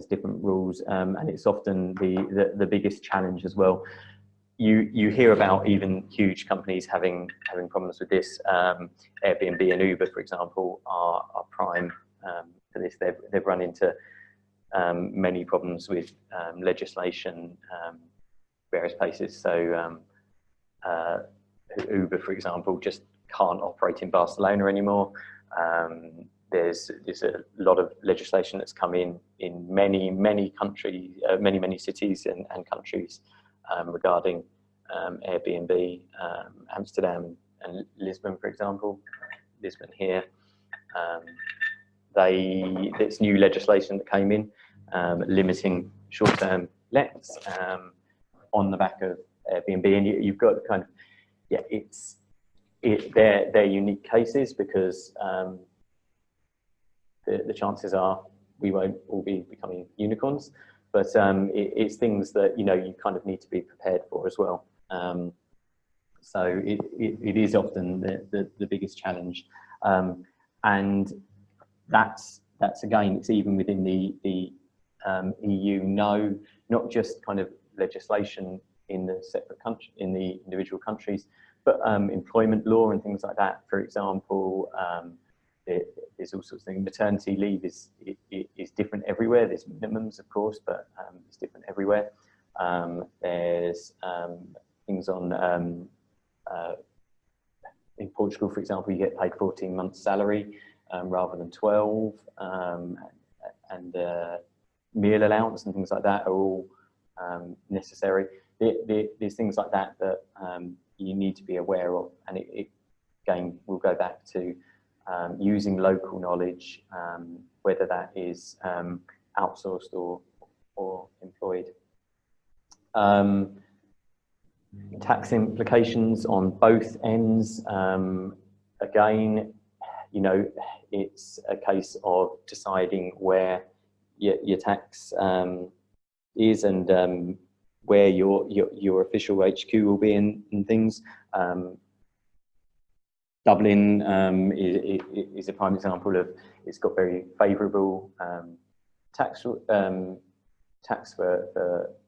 different rules, and it's often the biggest challenge as well. You hear about even huge companies having problems with this. Airbnb and Uber, for example, are prime for this. They've run into many problems with legislation, various places. So Uber, for example, just can't operate in Barcelona anymore. There's a lot of legislation that's come in many countries, many cities and countries regarding Airbnb, Amsterdam and Lisbon, for example. Lisbon here, there's new legislation that came in limiting short-term lets on the back of Airbnb, and you've got kind of, yeah, they're unique cases because the chances are we won't all be becoming unicorns, but it's things that you kind of need to be prepared for as well. So it is often the biggest challenge, and that's again, it's even within the EU. No, not just kind of legislation in the separate country, in the individual countries, but employment law and things like that. For example, there's all sorts of things. Maternity leave is different everywhere. There's minimums, of course, but it's different everywhere. There's things on in Portugal, for example, you get paid 14 months salary rather than 12, and meal allowance and things like that are all necessary. There's things like that that you need to be aware of, and it again, we'll go back to using local knowledge, whether that is outsourced or employed. Tax implications on both ends. Again, it's a case of deciding where your tax is and where your official HQ will be in things. Dublin is a prime example of, it's got very favourable tax for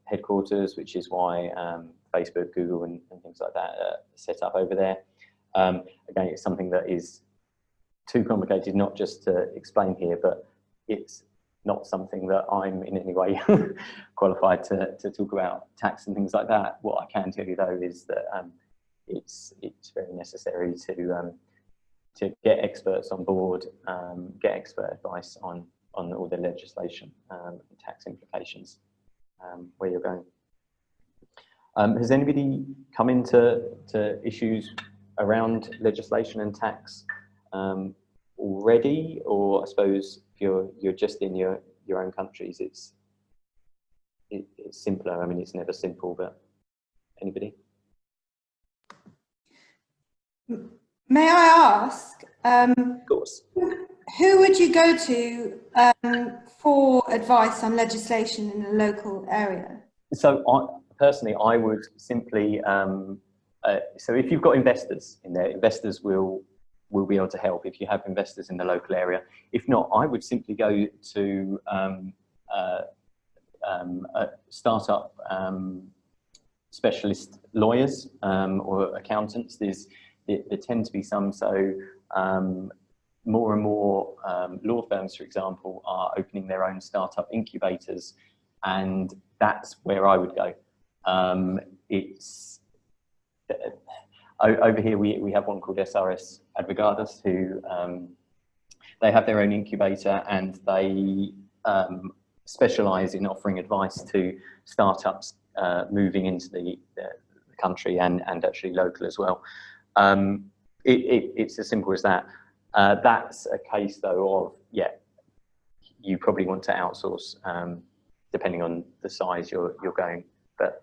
headquarters, which is why Facebook, Google and things like that are set up over there. Again, it's something that is too complicated not just to explain here, but it's not something that I'm in any way qualified to talk about tax and things like that. What I can tell you though is that it's very necessary to get experts on board, get expert advice on all the legislation and tax implications where you're going. Has anybody come into issues around legislation and tax already, or I suppose if you're just in your own countries, it's simpler. I mean, it's never simple, but anybody? May I ask? Of course. Who would you go to for advice on legislation in a local area? So personally, I would simply, so if you've got investors in there, investors will be able to help if you have investors in the local area. If not, I would simply go to startup specialist lawyers or accountants. There's there tend to be some. So more and more law firms, for example, are opening their own startup incubators, and that's where I would go. It's over here we have one called SRS Advogados, who they have their own incubator, and they specialize in offering advice to startups moving into the country and actually local as well. It's as simple as that. That's a case though of, yeah, you probably want to outsource depending on the size you're going. But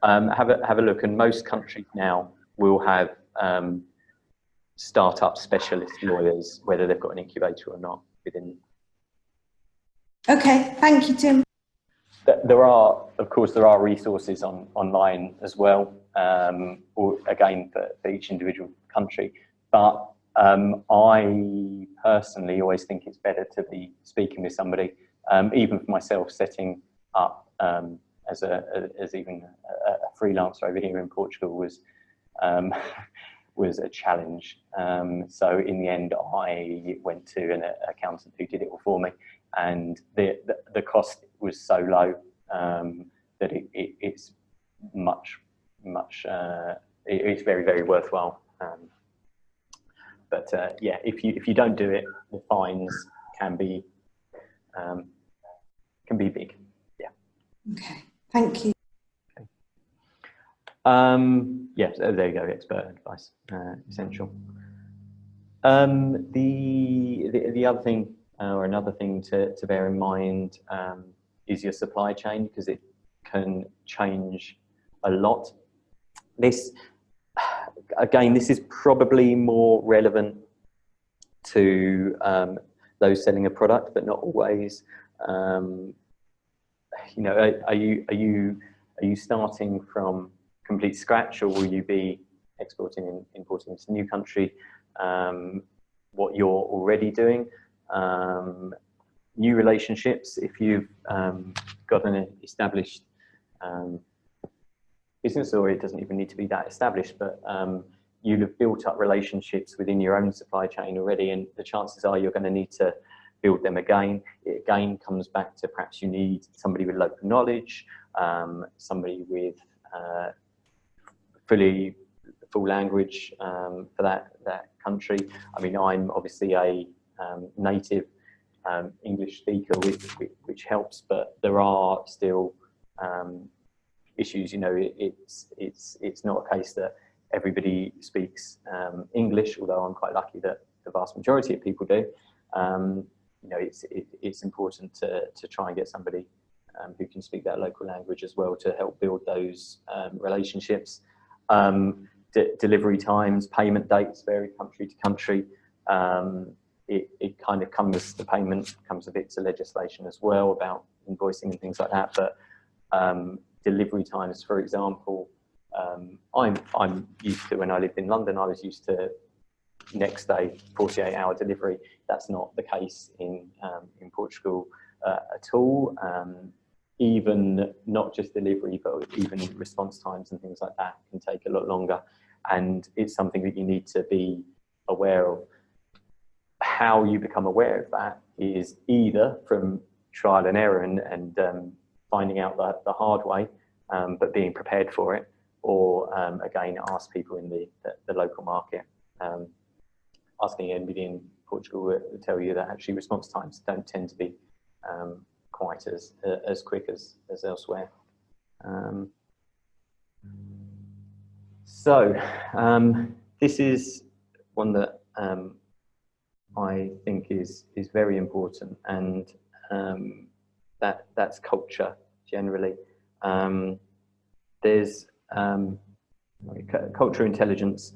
have a look, and most countries now will have startup specialist lawyers, whether they've got an incubator or not within. Okay, thank you, Tim. There are, of course, resources online as well, or again for each individual country. But I personally always think it's better to be speaking with somebody, even for myself, setting up as even a freelancer over here in Portugal was a challenge. So in the end, I went to an accountant who did it all for me, and the cost was so low that it's it's very, very worthwhile. But yeah, if you don't do it, the fines can be big. Yeah. Okay, thank you. Yes, there you go. Expert advice, essential. The other thing, or another thing to bear in mind, is your supply chain, because it can change a lot. This is probably more relevant to those selling a product, but not always. You know, are you starting from complete scratch, or will you be exporting and importing into a new country? What you're already doing, new relationships. If you've got an established business, or it doesn't even need to be that established, but you'll have built up relationships within your own supply chain already, and the chances are you're going to need to build them again. It again comes back to perhaps you need somebody with local knowledge, somebody with full language for that country. I mean, I'm obviously a native English speaker, which helps, but there are still issues. You know, it's not a case that everybody speaks English, although I'm quite lucky that the vast majority of people do. You know, it's important to try and get somebody who can speak that local language as well, to help build those relationships. Delivery times, payment dates vary country to country. It kind of comes, the payment comes a bit to legislation as well about invoicing and things like that. But delivery times, for example, I'm used to, when I lived in London, I was used to next day 48-hour delivery. That's not the case in Portugal at all. Even not just delivery, but even response times and things like that can take a lot longer. And it's something that you need to be aware of. How you become aware of that is either from trial and error and finding out the hard way, but being prepared for it, or again, ask people in the local market. Asking anybody in Portugal will tell you that actually response times don't tend to be quite as quick as elsewhere. So this is one that I think is very important, and that's culture generally. There's cultural intelligence.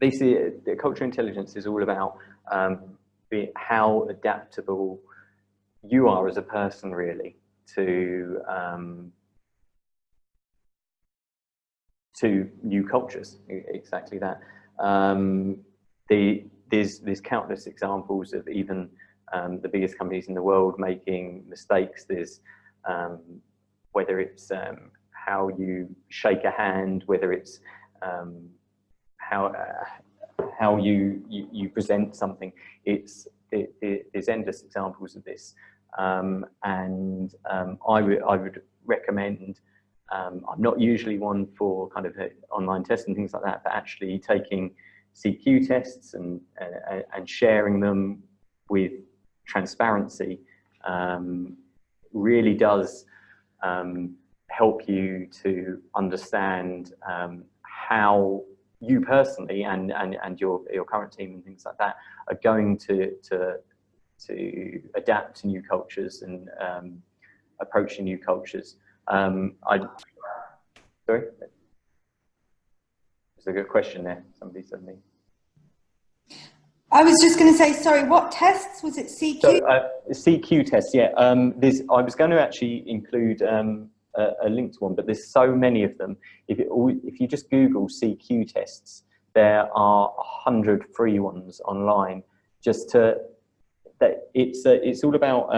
Basically, the cultural intelligence is all about how adaptable you are as a person, really, to new cultures. Exactly that. There's countless examples of even the biggest companies in the world making mistakes. There's whether it's how you shake a hand, whether it's how you present something. There's endless examples of this, and I would recommend. I'm not usually one for kind of online tests and things like that, but actually taking CQ tests and sharing them with transparency really does help you to understand how you personally and your current team and things like that are going to adapt to new cultures and approaching new cultures. Sorry? There's a good question there. Somebody said me. I was just going to say, sorry, what tests? Was it CQ? So, CQ tests, yeah. I was going to actually include a link to one, but there's so many of them. If you just Google CQ tests, there are 100 free ones online. It's all about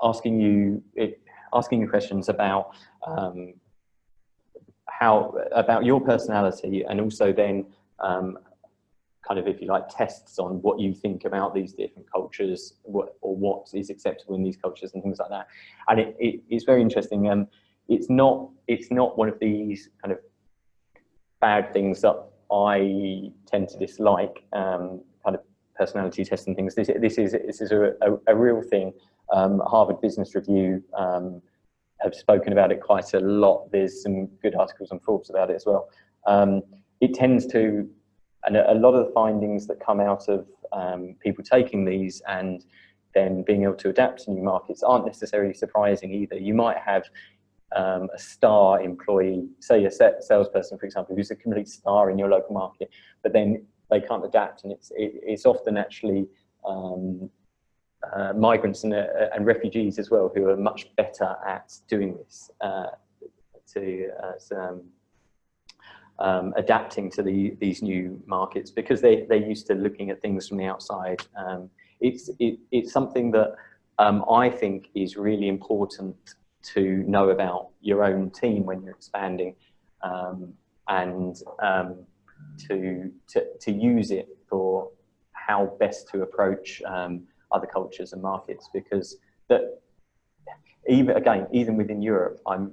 asking you questions about about your personality, and also then kind of, if you like, tests on what you think about these different cultures, what is acceptable in these cultures and things like that. And it's very interesting. It's not one of these kind of bad things that I tend to dislike, kind of personality tests and things. This is a real thing. Harvard Business Review have spoken about it quite a lot. There's some good articles on Forbes about it as well. It tends to, and a lot of the findings that come out of people taking these and then being able to adapt to new markets aren't necessarily surprising either. You might have a star employee, say a salesperson, for example, who's a complete star in your local market, but then they can't adapt, and it's often actually migrants and refugees as well who are much better at doing this, adapting to these new markets, because they're used to looking at things from the outside. It's something that I think is really important to know about your own team when you're expanding, and to use it for how best to approach other cultures and markets, because even within Europe, I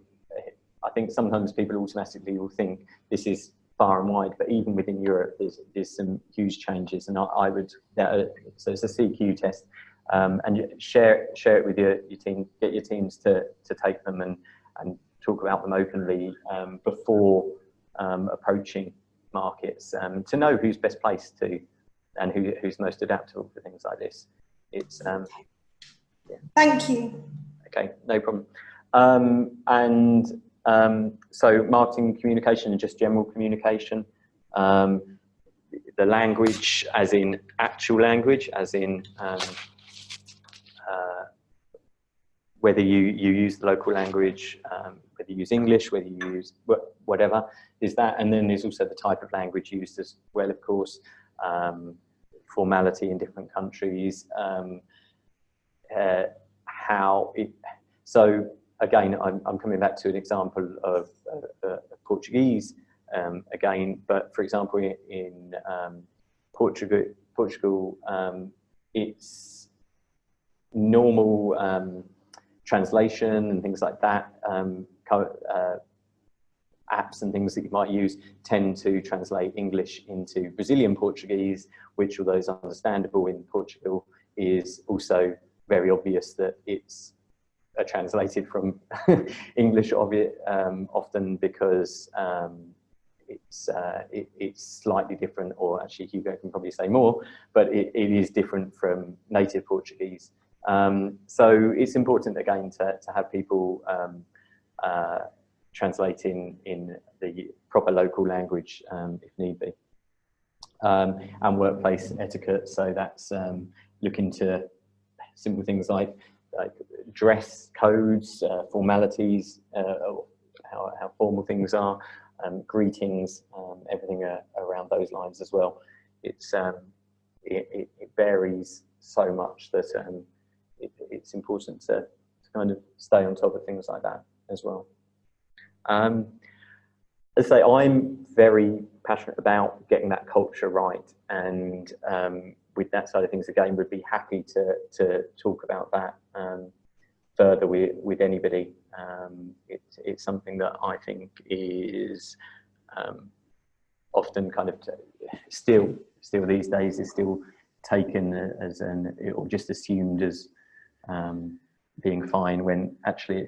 think sometimes people automatically will think this is far and wide, but even within Europe, there's some huge changes, and I would, so it's a CQ test, and share it with your team, get your teams to take them and talk about them openly before approaching markets, to know who's best placed to, and who's most adaptable for things like this. It's yeah. Thank you. Okay, no problem. So marketing communication and just general communication, the language as in actual language, as in whether you use the local language, whether you use English, whether you use whatever, is that. And then there's also the type of language used as well, of course, formality in different countries, so again, I'm coming back to an example of Portuguese again, but for example, in Portugal, it's normal translation and things like that. Apps and things that you might use tend to translate English into Brazilian Portuguese, which, although is understandable in Portugal, is also very obvious that it's translated from English often, because it's slightly different, or actually Hugo can probably say more, but it is different from native Portuguese. So it's important again to have people translating in the proper local language if need be, and workplace etiquette. So that's looking to simple things like dress codes, formalities, how formal things are, greetings, everything around those lines as well. It's it varies so much that it's important to kind of stay on top of things like that as well. As I say, I'm very passionate about getting that culture right, and with that side of things, again, would be happy to talk about that further with anybody. It's something that I think is often kind of still these days is still taken as or just assumed as being fine, when actually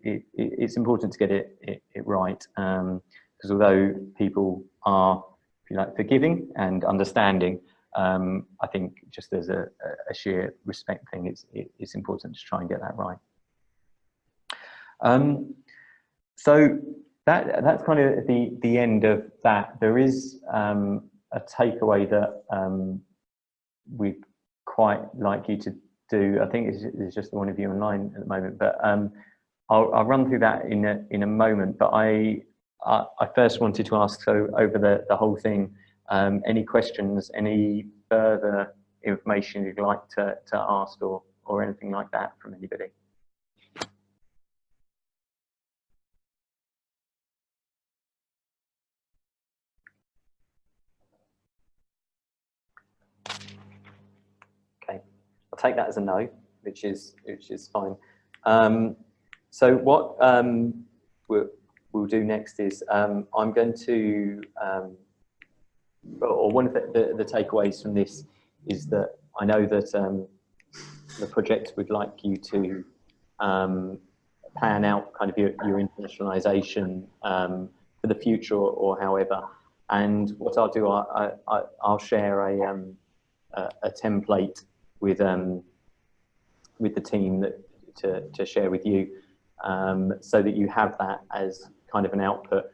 it's important to get it right, because although people are, if you like, forgiving and understanding, I think just as a sheer respect thing, it's important to try and get that right. So that's kind of the end of that. There is a takeaway that we'd quite like you to do. I think it's just the one of you online at the moment, but I'll run through that in a moment. But I first wanted to ask, so over the whole thing, any questions, any further information you'd like to ask, or anything like that from anybody? Okay, I'll take that as a no, which is fine. So what we'll do next is I'm going to, or one of the takeaways from this is that I know that the project would like you to plan out kind of your internationalisation for the future, or however. And what I'll do, I'll share a template with the team to share with you, so that you have that as kind of an output.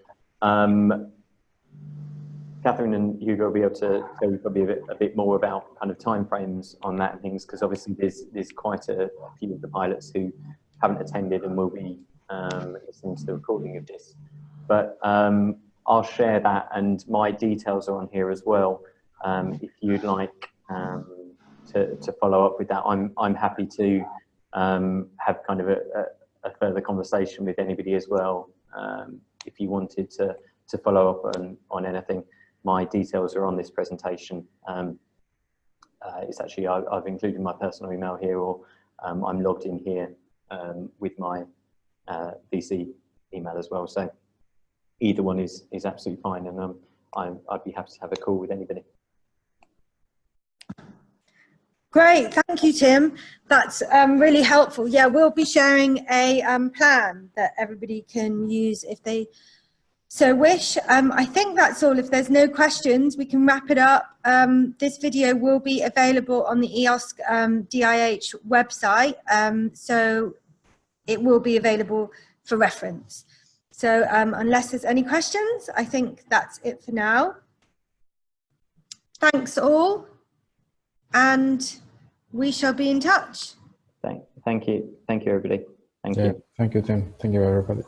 Catherine and Hugo will be able to tell you probably a bit more about kind of timeframes on that and things, because obviously there's quite a few of the pilots who haven't attended and will be listening to the recording of this. But I'll share that, and my details are on here as well. If you'd like to follow up with that, I'm happy to have kind of a further conversation with anybody as well. If you wanted to follow up on anything, my details are on this presentation. It's actually, I've included my personal email here, or I'm logged in here with my VC email as well. So either one is absolutely fine, and I'd be happy to have a call with anybody. Great, thank you, Tim. That's really helpful. Yeah, we'll be sharing a plan that everybody can use if they so wish. I think that's all. If there's no questions, we can wrap it up. This video will be available on the EOSC DIH website, so it will be available for reference. So unless there's any questions, I think that's it for now. Thanks all, and we shall be in touch. Thank you, everybody. Thank you. Thank you, Tim. Thank you, everybody.